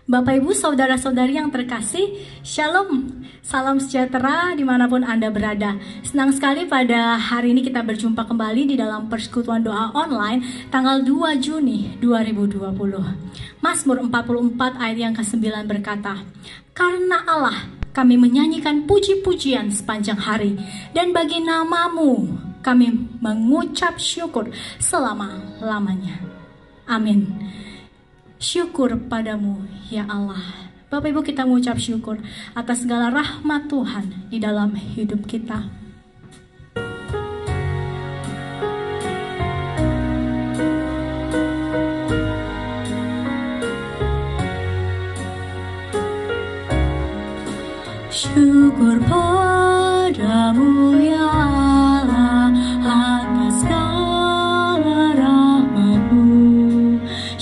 Bapak Ibu, saudara-saudari yang terkasih, Shalom, salam sejahtera dimanapun Anda berada. Senang sekali pada hari ini kita berjumpa kembali di dalam persekutuan doa online tanggal 2 Juni 2020. Mazmur 44 ayat yang ke-9 berkata, "Karena Allah kami menyanyikan puji-pujian sepanjang hari, dan bagi nama-Mu kami mengucap syukur selama-lamanya." Amin. Syukur padamu ya Allah. Bapak Ibu, kita mengucap syukur atas segala rahmat Tuhan di dalam hidup kita. Syukur padamu ya Allah atas segala rahmat-Mu.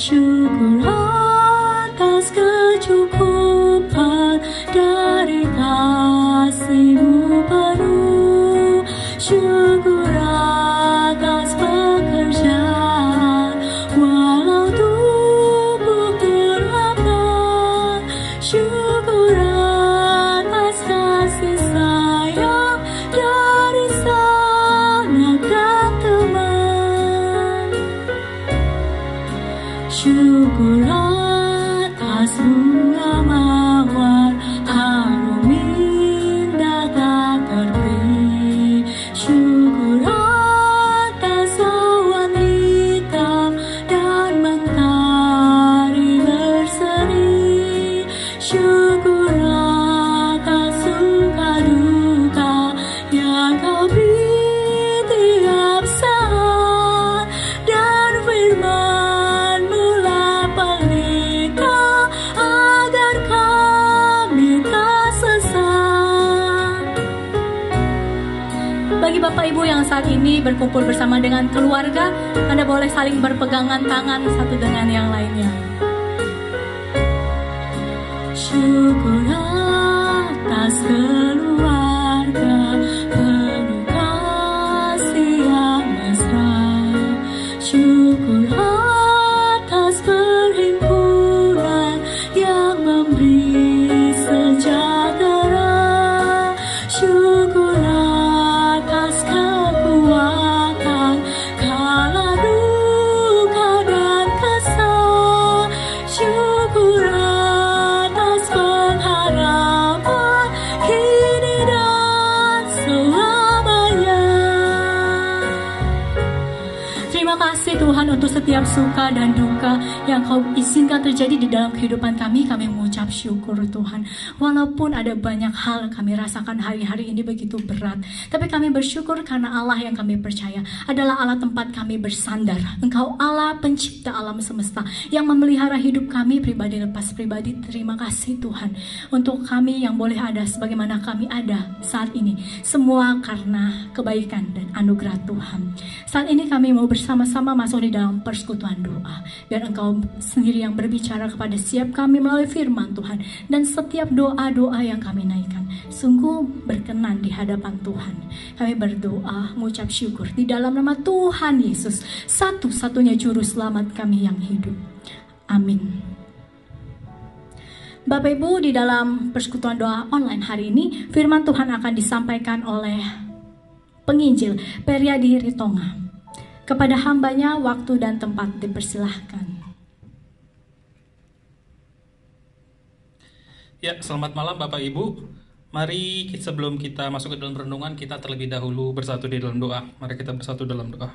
Syukur atas kecukupan dari kasih-Mu penuh. Syukur atas pekerjaan walau tubuh terlambat. Syukur atas kasih sayang dari sanak dan teman. Syukur atas bunga mawar harum indah tak terberi. Syukur atas awan hitam dan mentari berseri. Syukur atas suka duka yang Kau beri tiap saat, dan firman-Mu pelita agar kami tak sesat. Bagi Bapak Ibu yang saat ini berkumpul bersama dengan keluarga, Anda boleh saling berpegangan tangan satu dengan yang lainnya. Syukur atas keluarga penuh kasih yang mesra. Syukur atas perhimpunan yang memberi sejahtera. Syukur atas kekuatan kala duka dan kesal. Syukur atas pengharapan kini dan selamanya. Terima kasih Tuhan untuk setiap suka dan duka yang Kau izinkan terjadi di dalam kehidupan kami. Kami mengucap syukur Tuhan. Walaupun ada banyak hal yang kami rasakan hari-hari ini begitu berat, tapi kami bersyukur karena Allah yang kami percaya adalah Allah tempat kami bersandar. Engkau Allah pencipta alam semesta yang memelihara hidup kami pribadi lepas pribadi. Terima kasih Tuhan untuk kami yang boleh ada sebagaimana kami ada saat ini. Semua karena kebaikan dan anugerah Tuhan. Saat ini kami mau bersama-sama masuk di dalam persekutuan doa. Biar Engkau sendiri yang berbicara kepada setiap kami melalui firman Tuhan. Dan setiap doa-doa yang kami naikkan sungguh berkenan di hadapan Tuhan. Kami berdoa mengucap syukur di dalam nama Tuhan Yesus, satu-satunya juru selamat kami yang hidup. Amin. Bapak Ibu, di dalam persekutuan doa online hari ini, firman Tuhan akan disampaikan oleh penginjil Periadi Ritonga. Kepada hambanya waktu dan tempat dipersilahkan. Ya, selamat malam Bapak Ibu. Mari sebelum kita masuk ke dalam renungan, kita terlebih dahulu bersatu di dalam doa. Mari kita bersatu dalam doa.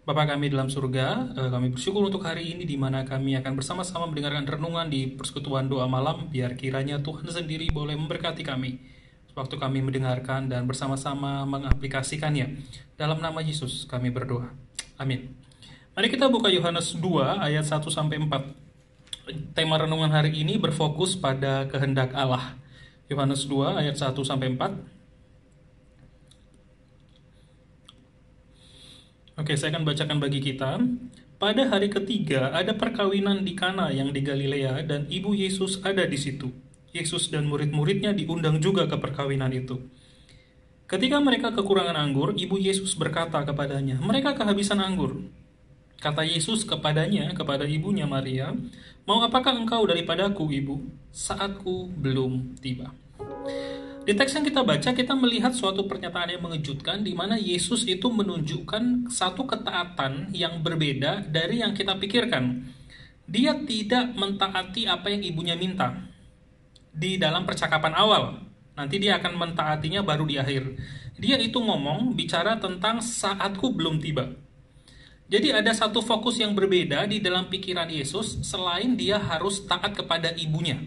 Bapa kami dalam surga, kami bersyukur untuk hari ini di mana kami akan bersama-sama mendengarkan renungan di persekutuan doa malam. Biar kiranya Tuhan sendiri boleh memberkati kami waktu kami mendengarkan dan bersama-sama mengaplikasikannya. Dalam nama Yesus kami berdoa. Amin. Mari kita buka Yohanes 2 ayat 1-4. Tema renungan hari ini berfokus pada kehendak Allah. Yohanes 2 ayat 1-4. Oke, saya akan bacakan bagi kita. Pada hari ketiga ada perkawinan di Kana yang di Galilea, dan ibu Yesus ada di situ. Yesus dan murid-muridnya diundang juga ke perkawinan itu. Ketika mereka kekurangan anggur, ibu Yesus berkata kepadanya, "Mereka kehabisan anggur." Kata Yesus kepadanya, kepada ibunya Maria, "Mau apakah engkau daripadaku, Ibu? Saatku belum tiba." Di teks yang kita baca, kita melihat suatu pernyataan yang mengejutkan di mana Yesus itu menunjukkan satu ketaatan yang berbeda dari yang kita pikirkan. Dia tidak mentaati apa yang ibunya minta di dalam percakapan awal. Nanti dia akan mentaatinya baru di akhir. Dia itu bicara tentang saatku belum tiba. Jadi ada satu fokus yang berbeda di dalam pikiran Yesus selain dia harus taat kepada ibunya.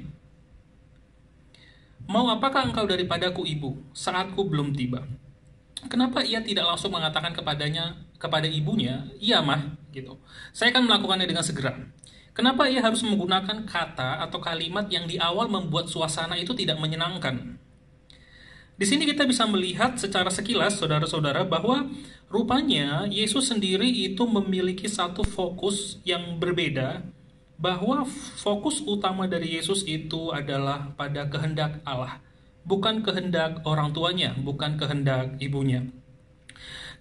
"Mau apakah engkau daripadaku, Ibu? Saatku belum tiba." Kenapa ia tidak langsung mengatakan kepada ibunya, "Iya, Mah," gitu. "Saya akan melakukannya dengan segera." Kenapa ia harus menggunakan kata atau kalimat yang di awal membuat suasana itu tidak menyenangkan? Di sini kita bisa melihat secara sekilas, saudara-saudara, bahwa rupanya Yesus sendiri itu memiliki satu fokus yang berbeda, bahwa fokus utama dari Yesus itu adalah pada kehendak Allah, bukan kehendak orang tuanya, bukan kehendak ibunya.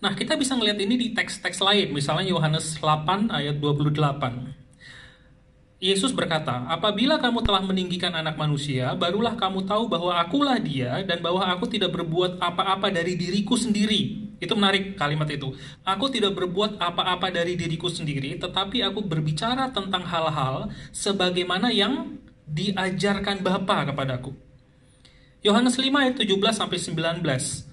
Nah, kita bisa melihat ini di teks-teks lain, misalnya Yohanes 8 ayat 28. Yesus berkata, "Apabila kamu telah meninggikan anak manusia, barulah kamu tahu bahwa akulah dia dan bahwa aku tidak berbuat apa-apa dari diriku sendiri." Itu menarik kalimat itu. "Aku tidak berbuat apa-apa dari diriku sendiri, tetapi aku berbicara tentang hal-hal sebagaimana yang diajarkan Bapa kepadaku." Yohanes 5 ayat 17-19.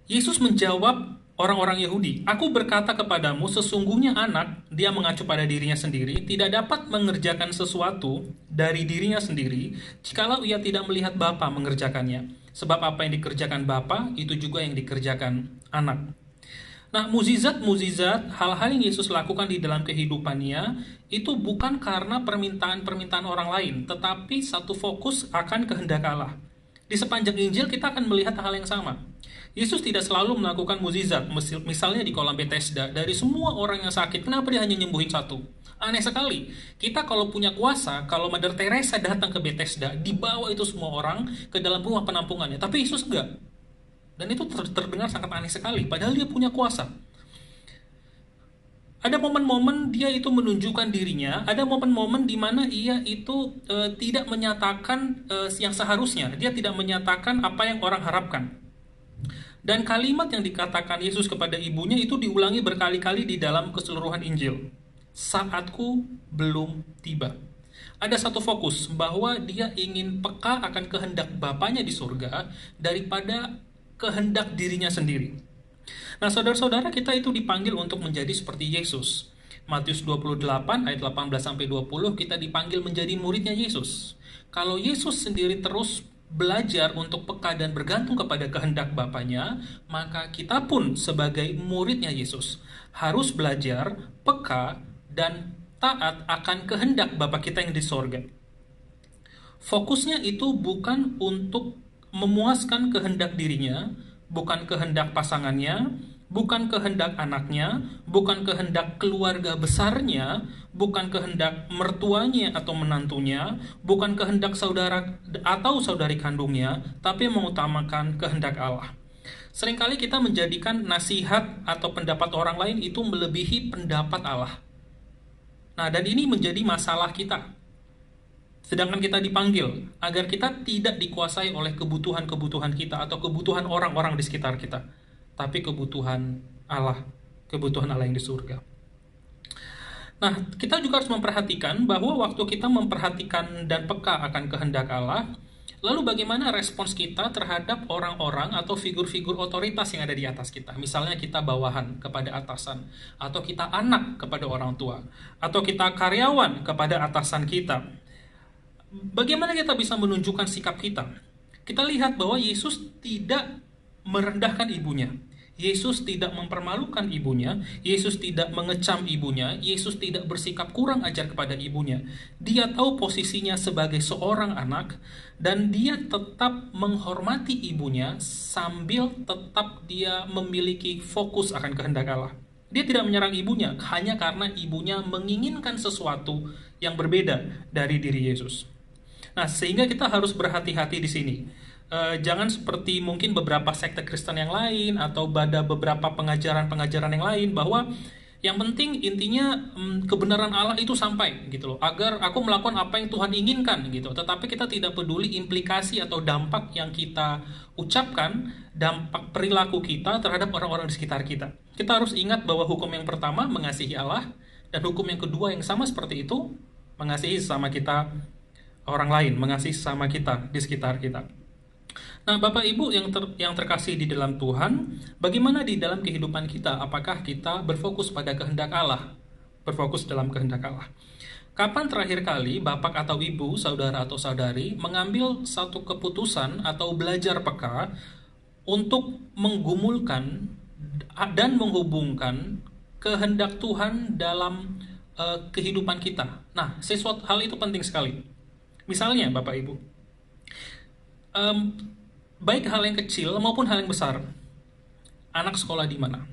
Yesus menjawab orang-orang Yahudi, "Aku berkata kepadamu, sesungguhnya anak," dia mengacu pada dirinya sendiri, "tidak dapat mengerjakan sesuatu dari dirinya sendiri, jikalau ia tidak melihat Bapa mengerjakannya. Sebab apa yang dikerjakan Bapa, itu juga yang dikerjakan anak." Nah, mukjizat, hal-hal yang Yesus lakukan di dalam kehidupannya, itu bukan karena permintaan-permintaan orang lain, tetapi satu fokus akan kehendak Allah. Di sepanjang Injil kita akan melihat hal yang sama. Yesus tidak selalu melakukan mukjizat, misalnya di kolam Bethesda. Dari semua orang yang sakit, kenapa dia hanya nyembuhin satu? Aneh sekali. Kita kalau punya kuasa, kalau Mother Teresa datang ke Bethesda, dibawa itu semua orang ke dalam rumah penampungannya. Tapi Yesus enggak. Dan itu terdengar sangat aneh sekali, padahal dia punya kuasa. Ada momen-momen dia itu menunjukkan dirinya, ada momen-momen di mana ia itu tidak menyatakan yang seharusnya. Dia tidak menyatakan apa yang orang harapkan. Dan kalimat yang dikatakan Yesus kepada ibunya itu diulangi berkali-kali di dalam keseluruhan Injil. Saatku belum tiba. Ada satu fokus bahwa dia ingin peka akan kehendak Bapanya di surga daripada kehendak dirinya sendiri. Nah, saudara-saudara, kita itu dipanggil untuk menjadi seperti Yesus. Matius 28 ayat 18-20 kita dipanggil menjadi muridnya Yesus. Kalau Yesus sendiri terus belajar untuk peka dan bergantung kepada kehendak Bapanya, maka kita pun sebagai muridnya Yesus harus belajar peka dan taat akan kehendak Bapa kita yang di sorga. Fokusnya itu bukan untuk memuaskan kehendak dirinya, bukan kehendak pasangannya, bukan kehendak anaknya, bukan kehendak keluarga besarnya, bukan kehendak mertuanya atau menantunya, bukan kehendak saudara atau saudari kandungnya, tapi mengutamakan kehendak Allah. Seringkali kita menjadikan nasihat atau pendapat orang lain itu melebihi pendapat Allah. Nah, dan ini menjadi masalah kita. Sedangkan kita dipanggil agar kita tidak dikuasai oleh kebutuhan-kebutuhan kita atau kebutuhan orang-orang di sekitar kita, tapi kebutuhan Allah yang di surga. Nah, kita juga harus memperhatikan bahwa waktu kita memperhatikan dan peka akan kehendak Allah, lalu bagaimana respons kita terhadap orang-orang atau figur-figur otoritas yang ada di atas kita. Misalnya kita bawahan kepada atasan, atau kita anak kepada orang tua, atau kita karyawan kepada atasan kita. Bagaimana kita bisa menunjukkan sikap kita? Kita lihat bahwa Yesus tidak merendahkan ibunya. Yesus tidak mempermalukan ibunya, Yesus tidak mengecam ibunya, Yesus tidak bersikap kurang ajar kepada ibunya. Dia tahu posisinya sebagai seorang anak, dan dia tetap menghormati ibunya sambil tetap dia memiliki fokus akan kehendak Allah. Dia tidak menyerang ibunya hanya karena ibunya menginginkan sesuatu yang berbeda dari diri Yesus. Nah, sehingga kita harus berhati-hati di sini. Jangan seperti mungkin beberapa sekte Kristen yang lain atau pada beberapa pengajaran-pengajaran yang lain bahwa yang penting intinya kebenaran Allah itu sampai gitu loh, agar aku melakukan apa yang Tuhan inginkan gitu. Tetapi kita tidak peduli implikasi atau dampak yang kita ucapkan, dampak perilaku kita terhadap orang-orang di sekitar kita. Kita harus ingat bahwa hukum yang pertama mengasihi Allah, dan hukum yang kedua yang sama seperti itu mengasihi sesama kita, orang lain, mengasihi sesama kita di sekitar kita. Nah, Bapak Ibu yang terkasih di dalam Tuhan, bagaimana di dalam kehidupan kita? Apakah kita berfokus pada kehendak Allah? Berfokus dalam kehendak Allah. Kapan terakhir kali Bapak atau Ibu, saudara atau saudari, mengambil satu keputusan atau belajar peka untuk menggumulkan dan menghubungkan kehendak Tuhan dalam kehidupan kita? Nah, sesuatu hal itu penting sekali. Misalnya, Bapak Ibu, baik hal yang kecil maupun hal yang besar. Anak sekolah di mana?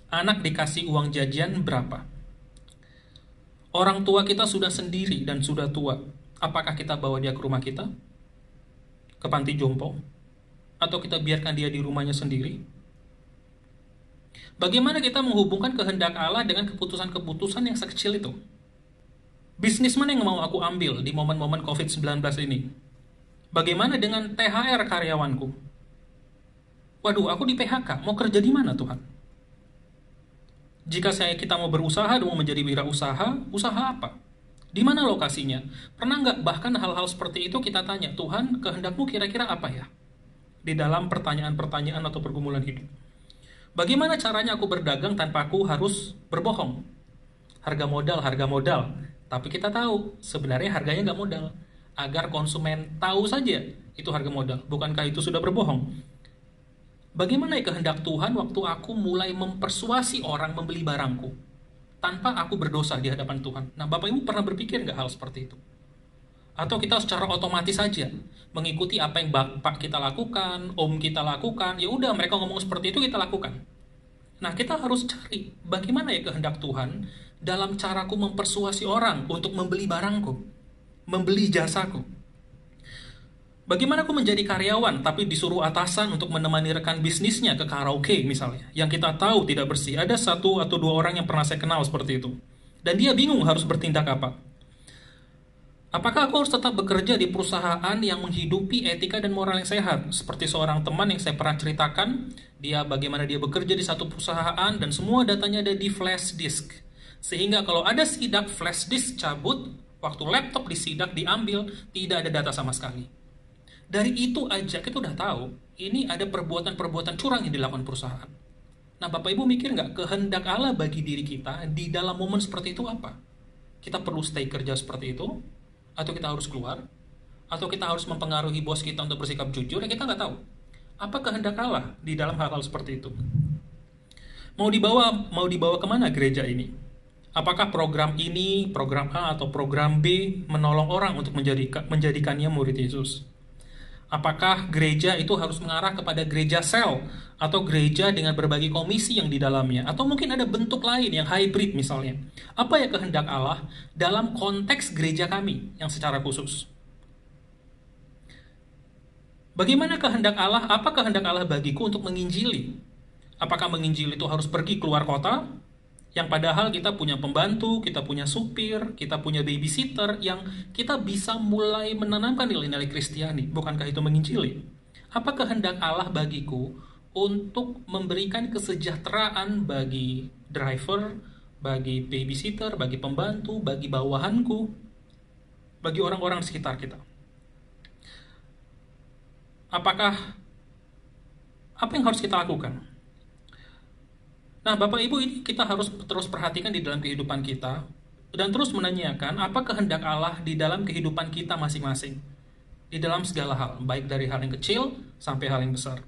Anak dikasih uang jajan berapa? Orang tua kita sudah sendiri dan sudah tua. Apakah kita bawa dia ke rumah kita? Ke panti jompo? Atau kita biarkan dia di rumahnya sendiri? Bagaimana kita menghubungkan kehendak Allah dengan keputusan-keputusan yang sekecil itu? Bisnis mana yang mau aku ambil di momen-momen COVID-19 ini? Bagaimana dengan THR karyawanku? Waduh, aku di PHK, mau kerja di mana Tuhan? Jika kita mau berusaha, mau menjadi wirausaha, usaha apa? Di mana lokasinya? Pernah nggak bahkan hal-hal seperti itu kita tanya, Tuhan, kehendakmu kira-kira apa ya? Di dalam pertanyaan-pertanyaan atau pergumulan hidup. Bagaimana caranya aku berdagang tanpa aku harus berbohong? Harga modal. Tapi kita tahu, sebenarnya harganya nggak modal. Agar konsumen tahu saja itu harga modal. Bukankah itu sudah berbohong? Bagaimana kehendak Tuhan waktu aku mulai mempersuasi orang membeli barangku tanpa aku berdosa di hadapan Tuhan? Nah, Bapak Ibu pernah berpikir nggak hal seperti itu? Atau kita secara otomatis saja mengikuti apa yang bapak kita lakukan, om kita lakukan, ya udah mereka ngomong seperti itu kita lakukan. Nah, kita harus cari bagaimana kehendak Tuhan dalam caraku mempersuasi orang untuk membeli barangku, membeli jasaku. Bagaimana aku menjadi karyawan tapi disuruh atasan untuk menemani rekan bisnisnya ke karaoke misalnya, yang kita tahu tidak bersih. Ada 1 atau 2 orang yang pernah saya kenal seperti itu. Dan dia bingung harus bertindak apa. Apakah aku harus tetap bekerja di perusahaan yang menghidupi etika dan moral yang sehat? Seperti seorang teman yang saya pernah ceritakan, bagaimana dia bekerja di satu perusahaan dan semua datanya ada di flash disk. Sehingga kalau ada sidak flash disk cabut, waktu laptop disidak diambil, tidak ada data sama sekali. Dari itu aja kita udah tahu, ini ada perbuatan-perbuatan curang yang dilakukan perusahaan. Nah, Bapak Ibu mikir nggak kehendak Allah bagi diri kita di dalam momen seperti itu apa? Kita perlu stay kerja seperti itu? Atau kita harus keluar? Atau kita harus mempengaruhi bos kita untuk bersikap jujur? Ya kita nggak tahu. Apa kehendak Allah di dalam hal-hal seperti itu? Mau dibawa kemana gereja ini? Apakah program ini, program A atau program B menolong orang untuk menjadikannya murid Yesus? Apakah gereja itu harus mengarah kepada gereja sel atau gereja dengan berbagai komisi yang di dalamnya? Atau mungkin ada bentuk lain yang hybrid misalnya. Apa ya kehendak Allah dalam konteks gereja kami yang secara khusus? Bagaimana kehendak Allah? Apa kehendak Allah bagiku untuk menginjili? Apakah menginjili itu harus pergi keluar kota? Yang padahal kita punya pembantu, kita punya supir, kita punya babysitter yang kita bisa mulai menanamkan nilai-nilai Kristiani. Bukankah itu menginjili? Apa kehendak Allah bagiku untuk memberikan kesejahteraan bagi driver, bagi babysitter, bagi pembantu, bagi bawahanku, bagi orang-orang di sekitar kita? Apa yang harus kita lakukan? Nah, Bapak Ibu, ini kita harus terus perhatikan di dalam kehidupan kita dan terus menanyakan apa kehendak Allah di dalam kehidupan kita masing-masing. Di dalam segala hal, baik dari hal yang kecil sampai hal yang besar.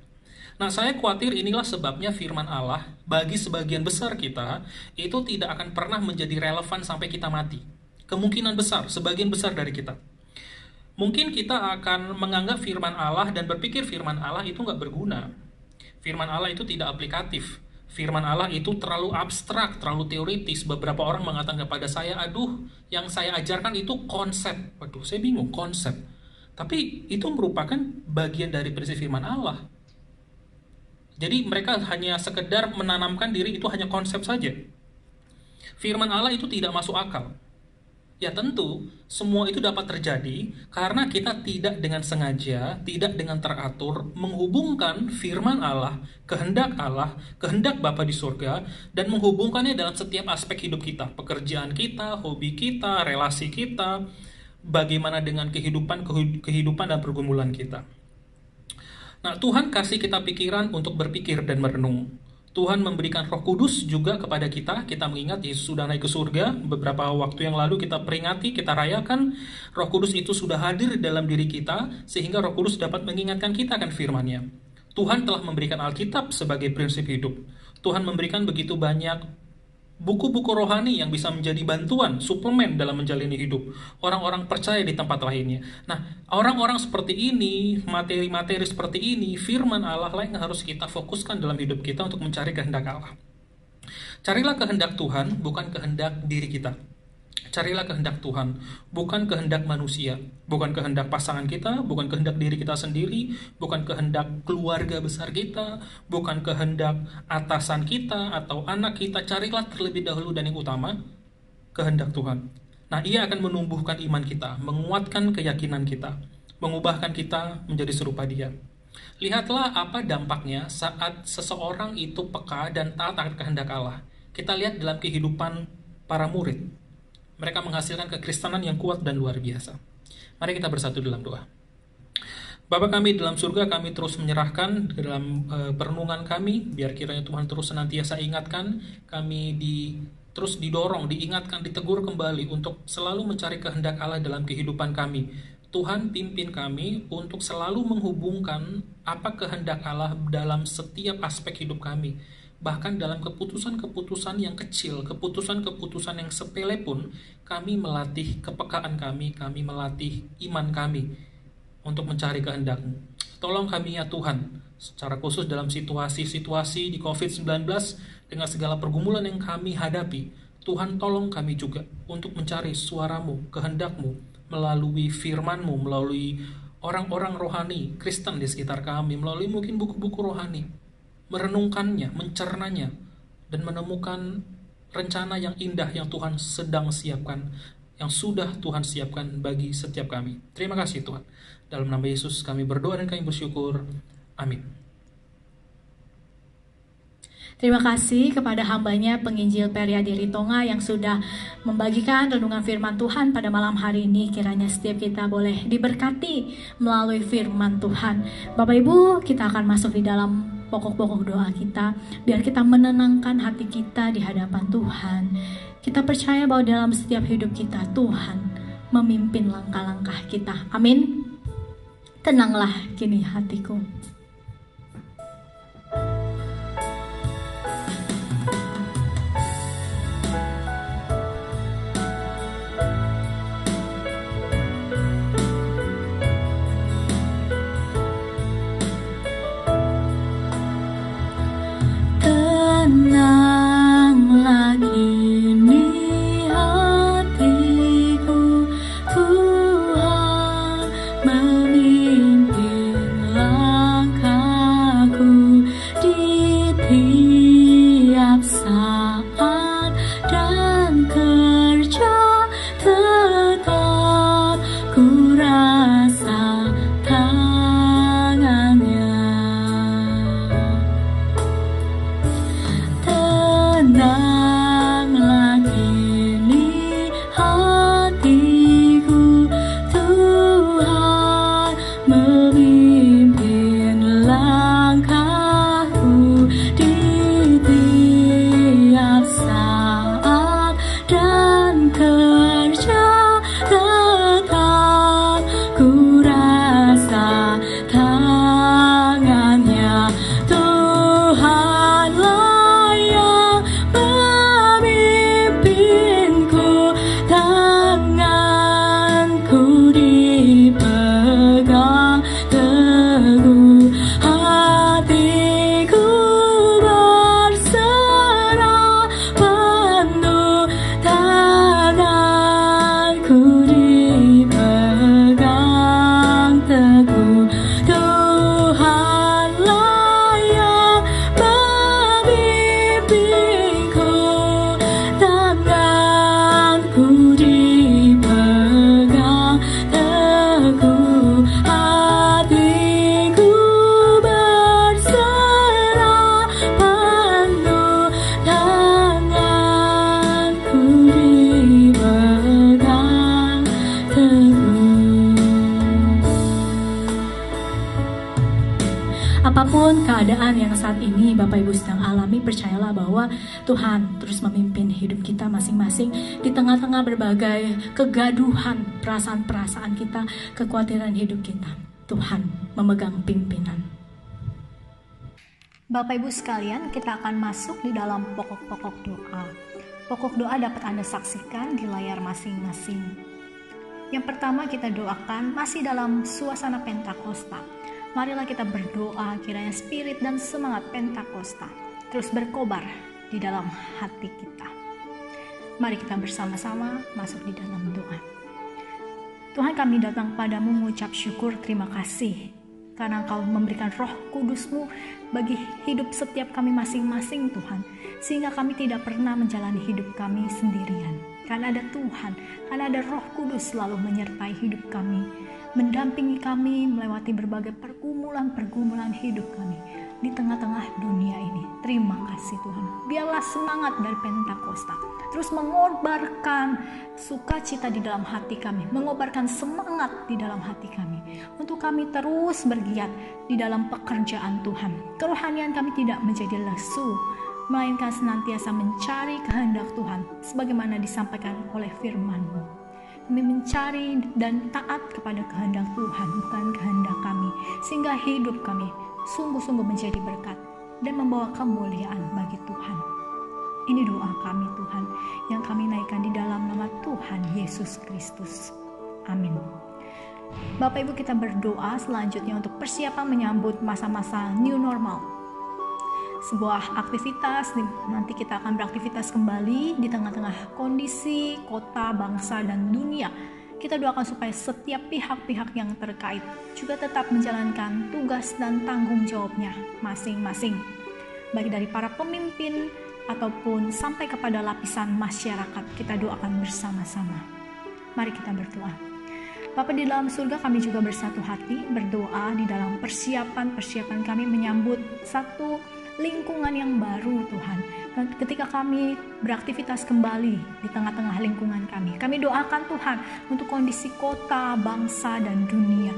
Nah, saya khawatir inilah sebabnya firman Allah bagi sebagian besar kita itu tidak akan pernah menjadi relevan sampai kita mati. Kemungkinan besar, sebagian besar dari kita. Mungkin kita akan menganggap firman Allah dan berpikir firman Allah itu nggak berguna. Firman Allah itu tidak aplikatif. Firman Allah itu terlalu abstrak, terlalu teoritis. Beberapa orang mengatakan kepada saya, aduh, yang saya ajarkan itu konsep. Waduh, saya bingung, konsep. Tapi itu merupakan bagian dari prinsip firman Allah. Jadi mereka hanya sekedar menanamkan diri, itu hanya konsep saja. Firman Allah itu tidak masuk akal. Ya tentu, semua itu dapat terjadi karena kita tidak dengan sengaja, tidak dengan teratur menghubungkan firman Allah, kehendak Bapa di surga, dan menghubungkannya dalam setiap aspek hidup kita, pekerjaan kita, hobi kita, relasi kita, bagaimana dengan kehidupan dan pergumulan kita. Nah, Tuhan kasih kita pikiran untuk berpikir dan merenung. Tuhan memberikan Roh Kudus juga kepada kita. Kita mengingat Yesus sudah naik ke surga. Beberapa waktu yang lalu kita peringati, kita rayakan. Roh Kudus itu sudah hadir dalam diri kita, sehingga Roh Kudus dapat mengingatkan kita akan firman-Nya. Tuhan telah memberikan Alkitab sebagai prinsip hidup. Tuhan memberikan begitu banyak buku-buku rohani yang bisa menjadi bantuan, suplemen dalam menjalani hidup orang-orang percaya di tempat lainnya. Nah, orang-orang seperti ini, materi-materi seperti ini, firman Allah lah yang harus kita fokuskan dalam hidup kita untuk mencari kehendak Allah. Carilah kehendak Tuhan, bukan kehendak diri kita. Carilah kehendak Tuhan, bukan kehendak manusia, bukan kehendak pasangan kita, bukan kehendak diri kita sendiri, bukan kehendak keluarga besar kita, bukan kehendak atasan kita atau anak kita. Carilah terlebih dahulu dan yang utama, kehendak Tuhan. Nah, Ia akan menumbuhkan iman kita, menguatkan keyakinan kita, mengubahkan kita menjadi serupa Dia. Lihatlah apa dampaknya saat seseorang itu peka dan taat akan kehendak Allah. Kita lihat dalam kehidupan para murid. Mereka menghasilkan kekristenan yang kuat dan luar biasa. Mari kita bersatu dalam doa. Bapa kami dalam surga, kami terus menyerahkan dalam perenungan kami, biar kiranya Tuhan terus senantiasa ingatkan, kami terus didorong, diingatkan, ditegur kembali untuk selalu mencari kehendak Allah dalam kehidupan kami. Tuhan pimpin kami untuk selalu menghubungkan apa kehendak Allah dalam setiap aspek hidup kami. Bahkan dalam keputusan-keputusan yang kecil, keputusan-keputusan yang sepele pun, kami melatih kepekaan kami melatih iman kami untuk mencari kehendak-Mu. Tolong kami ya Tuhan, secara khusus dalam situasi-situasi di COVID-19, dengan segala pergumulan yang kami hadapi, Tuhan tolong kami juga untuk mencari suara-Mu, kehendak-Mu, melalui firman-Mu, melalui orang-orang rohani, Kristen di sekitar kami, melalui mungkin buku-buku rohani, merenungkannya, mencernanya, dan menemukan rencana yang indah yang Tuhan sedang siapkan, yang sudah Tuhan siapkan bagi setiap kami. Terima kasih Tuhan. Dalam nama Yesus kami berdoa dan kami bersyukur. Amin. Terima kasih kepada hambanya penginjil Periadi Ritonga yang sudah membagikan renungan firman Tuhan pada malam hari ini. Kiranya setiap kita boleh diberkati melalui firman Tuhan. Bapak Ibu, kita akan masuk di dalam pokok-pokok doa kita, biar kita menenangkan hati kita di hadapan Tuhan. Kita percaya bahwa dalam setiap hidup kita, Tuhan memimpin langkah-langkah kita. Amin. Tenanglah kini hatiku. Memimpin langkah keadaan yang saat ini Bapak Ibu sedang alami, percayalah bahwa Tuhan terus memimpin hidup kita masing-masing di tengah-tengah berbagai kegaduhan perasaan-perasaan kita, kekhawatiran hidup kita. Tuhan memegang pimpinan. Bapak Ibu sekalian, kita akan masuk di dalam pokok-pokok doa. Pokok doa dapat Anda saksikan di layar masing-masing. Yang pertama kita doakan masih dalam suasana Pentakosta. Marilah kita berdoa kiranya spirit dan semangat Pentakosta terus berkobar di dalam hati kita. Mari kita bersama-sama masuk di dalam doa. Tuhan, kami datang padamu mengucap syukur, terima kasih karena Engkau memberikan Roh Kudus-Mu bagi hidup setiap kami masing-masing Tuhan, sehingga kami tidak pernah menjalani hidup kami sendirian. Karena ada Tuhan, karena ada Roh Kudus selalu menyertai hidup kami, mendampingi kami melewati berbagai pergumulan hidup kami di tengah-tengah dunia ini. Terima kasih Tuhan. Biarlah semangat dari Pentakosta terus mengobarkan sukacita di dalam hati kami, mengobarkan semangat di dalam hati kami, untuk kami terus bergiat di dalam pekerjaan Tuhan. Kerohanian kami tidak menjadi lesu, melainkan senantiasa mencari kehendak Tuhan sebagaimana disampaikan oleh firman-Mu. Kami mencari dan taat kepada kehendak Tuhan, bukan kehendak kami, sehingga hidup kami sungguh-sungguh menjadi berkat dan membawa kemuliaan bagi Tuhan. Ini doa kami Tuhan, yang kami naikkan di dalam nama Tuhan Yesus Kristus. Amin. Bapak Ibu, kita berdoa selanjutnya untuk persiapan menyambut masa-masa new normal. Sebuah aktivitas, nanti kita akan beraktivitas kembali di tengah-tengah kondisi kota, bangsa, dan dunia. Kita doakan supaya setiap pihak-pihak yang terkait juga tetap menjalankan tugas dan tanggung jawabnya masing-masing, baik dari para pemimpin ataupun sampai kepada lapisan masyarakat. Kita doakan bersama-sama. Mari kita berdoa. Bapa di dalam surga, kami juga bersatu hati berdoa di dalam persiapan kami menyambut satu lingkungan yang baru Tuhan. Ketika kami beraktivitas kembali di tengah-tengah lingkungan kami doakan Tuhan untuk kondisi kota, bangsa, dan dunia.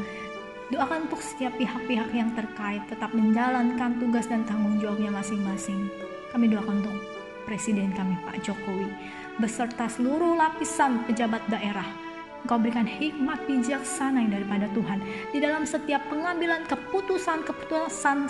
Doakan untuk setiap pihak-pihak yang terkait tetap menjalankan tugas dan tanggung jawabnya masing-masing. Kami doakan untuk Presiden kami Pak Jokowi beserta seluruh lapisan pejabat daerah. Engkau berikan hikmat bijaksana yang daripada Tuhan di dalam setiap pengambilan keputusan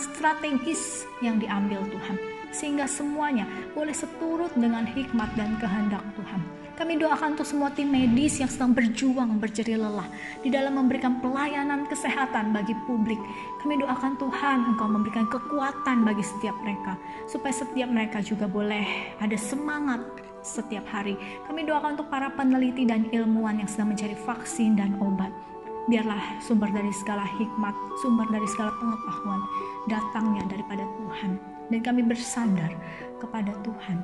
strategis yang diambil Tuhan, sehingga semuanya boleh seturut dengan hikmat dan kehendak Tuhan. Kami doakan untuk semua tim medis yang sedang berjuang berjerih lelah di dalam memberikan pelayanan kesehatan bagi publik. Kami doakan Tuhan, Engkau memberikan kekuatan bagi setiap mereka, supaya setiap mereka juga boleh ada semangat setiap hari. Kami doakan untuk para peneliti dan ilmuwan yang sedang mencari vaksin dan obat. Biarlah sumber dari segala hikmat, sumber dari segala pengetahuan datangnya daripada Tuhan, dan kami bersandar kepada Tuhan.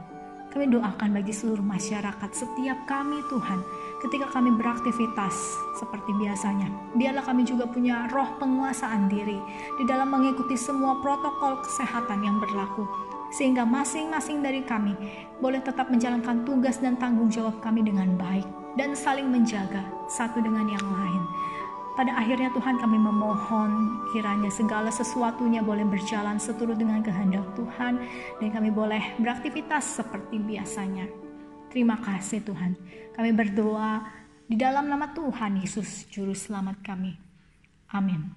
Kami doakan bagi seluruh masyarakat, setiap kami Tuhan, ketika kami beraktivitas seperti biasanya, biarlah kami juga punya roh penguasaan diri di dalam mengikuti semua protokol kesehatan yang berlaku, sehingga masing-masing dari kami boleh tetap menjalankan tugas dan tanggung jawab kami dengan baik dan saling menjaga satu dengan yang lain. Pada akhirnya Tuhan, kami memohon kiranya segala sesuatunya boleh berjalan seturut dengan kehendak Tuhan, dan kami boleh beraktivitas seperti biasanya. Terima kasih Tuhan. Kami berdoa di dalam nama Tuhan Yesus Juru Selamat kami. Amin.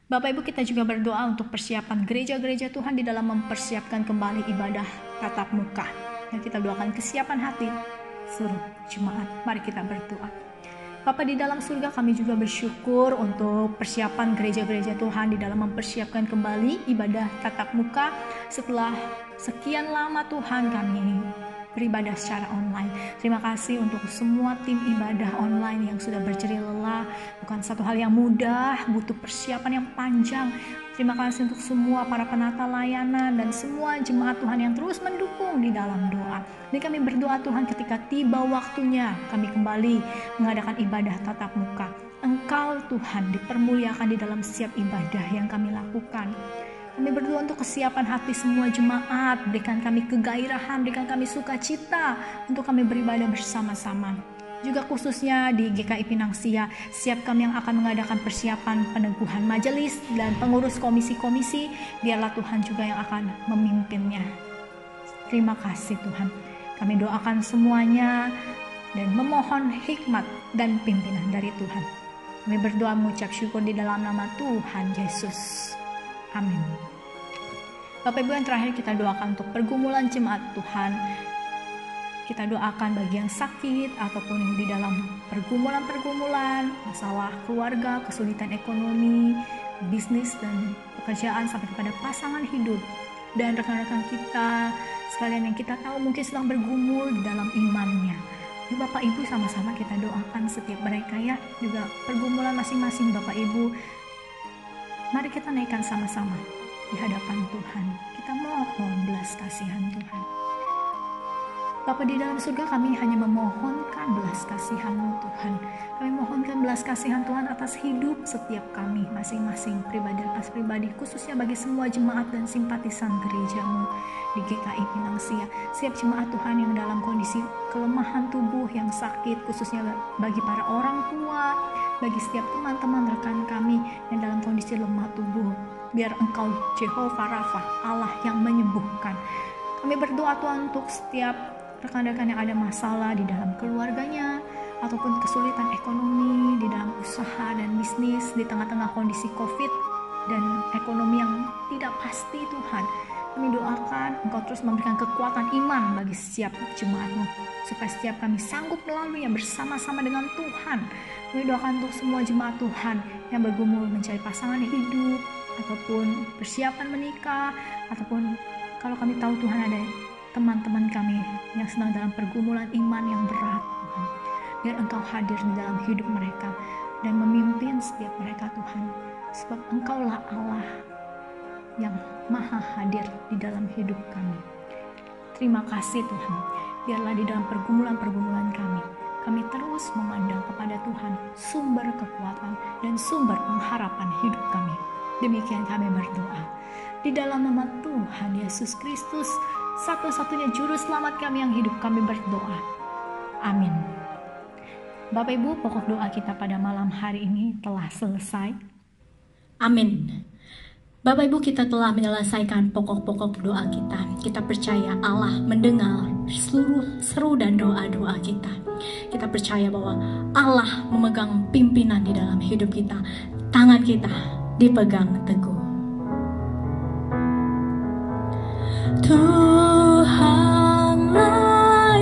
Bapak Ibu, kita juga berdoa untuk persiapan gereja-gereja Tuhan di dalam mempersiapkan kembali ibadah tatap muka. Dan kita doakan kesiapan hati seluruh jemaat. Mari kita berdoa. Bapa di dalam surga, kami juga bersyukur untuk persiapan gereja-gereja Tuhan di dalam mempersiapkan kembali ibadah tatap muka setelah sekian lama Tuhan kami beribadah secara online. Terima kasih untuk semua tim ibadah online yang sudah berjerih lelah. Bukan satu hal yang mudah, butuh persiapan yang panjang. Terima kasih untuk semua para penata layanan dan semua jemaat Tuhan yang terus mendukung di dalam doa. Dan kami berdoa Tuhan, ketika tiba waktunya kami kembali mengadakan ibadah tatap muka, Engkau Tuhan dipermuliakan di dalam setiap ibadah yang kami lakukan. Kami berdoa untuk kesiapan hati semua jemaat, berikan kami kegairahan, berikan kami sukacita untuk kami beribadah bersama-sama. juga khususnya di GKI Pinang Sia, setiap kami yang akan mengadakan persiapan peneguhan majelis dan pengurus komisi-komisi, biarlah Tuhan juga yang akan memimpinnya. Terima kasih Tuhan. Kami doakan semuanya dan memohon hikmat dan pimpinan dari Tuhan. Kami berdoa mengucap syukur di dalam nama Tuhan Yesus. Amin. Bapak Ibu, yang terakhir kita doakan untuk pergumulan jemaat Tuhan. Kita doakan bagi yang sakit ataupun yang di dalam pergumulan-pergumulan, masalah keluarga, kesulitan ekonomi, bisnis dan pekerjaan sampai kepada pasangan hidup. Dan rekan-rekan kita sekalian yang kita tahu mungkin sedang bergumul di dalam imannya. Yuk Bapak Ibu, sama-sama kita doakan setiap mereka ya, juga pergumulan masing-masing Bapak Ibu. Mari kita naikkan sama-sama di hadapan Tuhan. Kita mohon belas kasihan Tuhan. Bapa di dalam surga, kami hanya memohonkan belas kasihan-Mu Tuhan. Kami mohonkan belas kasihan Tuhan atas hidup setiap kami masing-masing, pribadi atas pribadi, khususnya bagi semua jemaat dan simpatisan gereja-Mu di GKI Pinang Sia. Setiap jemaat Tuhan yang dalam kondisi kelemahan tubuh, yang sakit, khususnya bagi para orang tua, bagi setiap teman-teman rekan kami yang dalam kondisi lemah tubuh. Biar Engkau Jehovah Rafa, Allah yang menyembuhkan. Kami berdoa Tuhan untuk setiap rekan-rekan yang ada masalah di dalam keluarganya ataupun kesulitan ekonomi di dalam usaha dan bisnis di tengah-tengah kondisi COVID dan ekonomi yang tidak pasti Tuhan. Kami doakan Engkau terus memberikan kekuatan iman bagi setiap jemaat-Mu supaya setiap kami sanggup melaluinya bersama-sama dengan Tuhan. Kami doakan untuk semua jemaat Tuhan yang bergumul mencari pasangan hidup ataupun persiapan menikah, ataupun kalau kami tahu Tuhan ada teman-teman kami yang sedang dalam pergumulan iman yang berat Tuhan. Biar Engkau hadir di dalam hidup mereka dan memimpin setiap mereka Tuhan. Sebab Engkaulah Allah yang maha hadir di dalam hidup kami. Terima kasih Tuhan. Biarlah di dalam pergumulan-pergumulan kami terus memandang kepada Tuhan, sumber kekuatan dan sumber pengharapan hidup kami. Demikian kami berdoa. Di dalam nama Tuhan Yesus Kristus, satu-satunya juru selamat kami yang hidup, kami berdoa. Amin. Bapak Ibu, pokok doa kita pada malam hari ini telah selesai. Amin. Bapak Ibu, kita telah menyelesaikan pokok-pokok doa kita. Kita percaya Allah mendengar seluruh seru dan doa-doa kita. Kita percaya bahwa Allah memegang pimpinan di dalam hidup kita. Tangan kita dipegang teguh. Tuhanlah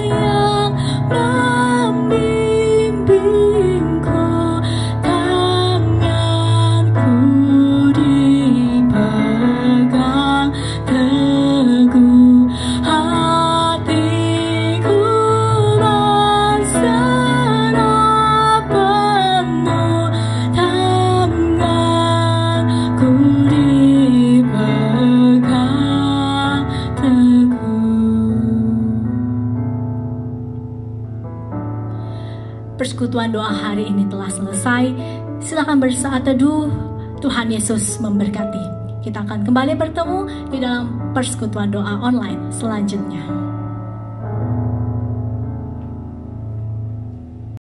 yang membimbingku, tanganku dipegang teguh, hatiku berserah penuh, tanganku dipegang teguh. Persekutuan doa hari ini telah selesai. Silakan bersaat teduh. Tuhan Yesus memberkati. Kita akan kembali bertemu di dalam persekutuan doa online selanjutnya.